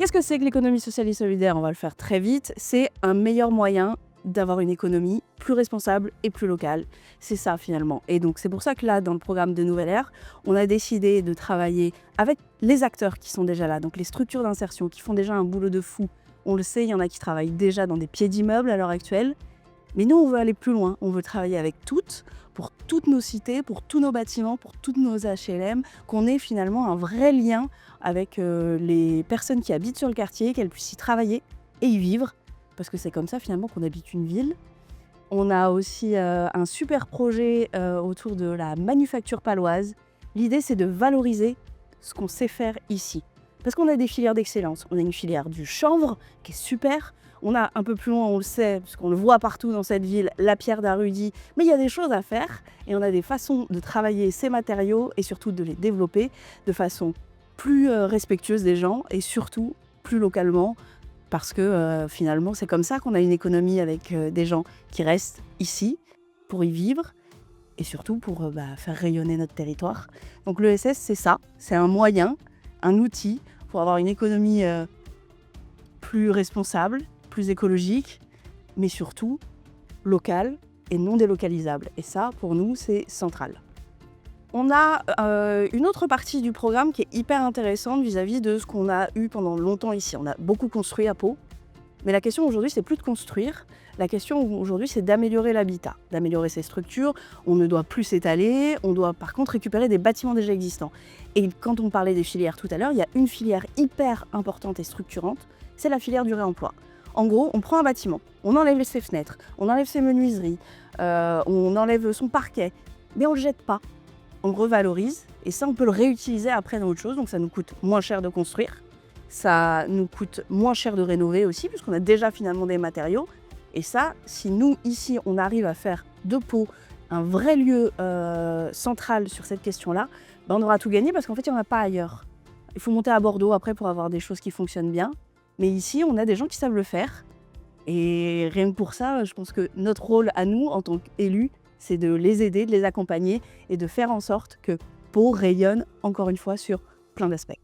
Qu'est-ce que c'est que l'économie sociale et solidaire? On va le faire très vite. C'est un meilleur moyen d'avoir une économie plus responsable et plus locale. C'est ça finalement. Et donc c'est pour ça que là, dans le programme de Nouvelle Ère, on a décidé de travailler avec les acteurs qui sont déjà là, donc les structures d'insertion qui font déjà un boulot de fou. On le sait, il y en a qui travaillent déjà dans des pieds d'immeubles à l'heure actuelle. Mais nous, on veut aller plus loin. On veut travailler avec toutes, pour toutes nos cités, pour tous nos bâtiments, pour toutes nos HLM, qu'on ait finalement un vrai lien avec les personnes qui habitent sur le quartier, qu'elles puissent y travailler et y vivre, parce que c'est comme ça finalement qu'on habite une ville. On a aussi un super projet autour de la manufacture paloise. L'idée, c'est de valoriser ce qu'on sait faire ici. Parce qu'on a des filières d'excellence. On a une filière du chanvre qui est super. On a un peu plus loin, on le sait, parce qu'on le voit partout dans cette ville, la pierre d'Arudi. Mais il y a des choses à faire et on a des façons de travailler ces matériaux et surtout de les développer de façon plus respectueuse des gens et surtout plus localement. Parce que finalement, c'est comme ça qu'on a une économie avec des gens qui restent ici pour y vivre et surtout pour faire rayonner notre territoire. Donc l'ESS, c'est ça, c'est un moyen, un outil pour avoir une économie plus responsable, plus écologique, mais surtout locale et non délocalisable. Et ça, pour nous, c'est central. On a une autre partie du programme qui est hyper intéressante vis-à-vis de ce qu'on a eu pendant longtemps ici. On a beaucoup construit à Pau, mais la question aujourd'hui, c'est plus de construire. La question aujourd'hui, c'est d'améliorer l'habitat, d'améliorer ses structures. On ne doit plus s'étaler, on doit par contre récupérer des bâtiments déjà existants. Et quand on parlait des filières tout à l'heure, il y a une filière hyper importante et structurante, c'est la filière du réemploi. En gros, on prend un bâtiment, on enlève ses fenêtres, on enlève ses menuiseries, on enlève son parquet, mais on ne le jette pas. On le revalorise et ça, on peut le réutiliser après dans autre chose. Donc ça nous coûte moins cher de construire, ça nous coûte moins cher de rénover aussi, puisqu'on a déjà finalement des matériaux. Et ça, si nous, ici, on arrive à faire de Pau un vrai lieu central sur cette question-là, on aura tout gagné parce qu'en fait, il n'y en a pas ailleurs. Il faut monter à Bordeaux après pour avoir des choses qui fonctionnent bien. Mais ici, on a des gens qui savent le faire. Et rien que pour ça, je pense que notre rôle à nous, en tant qu'élus, c'est de les aider, de les accompagner et de faire en sorte que Pau rayonne encore une fois sur plein d'aspects.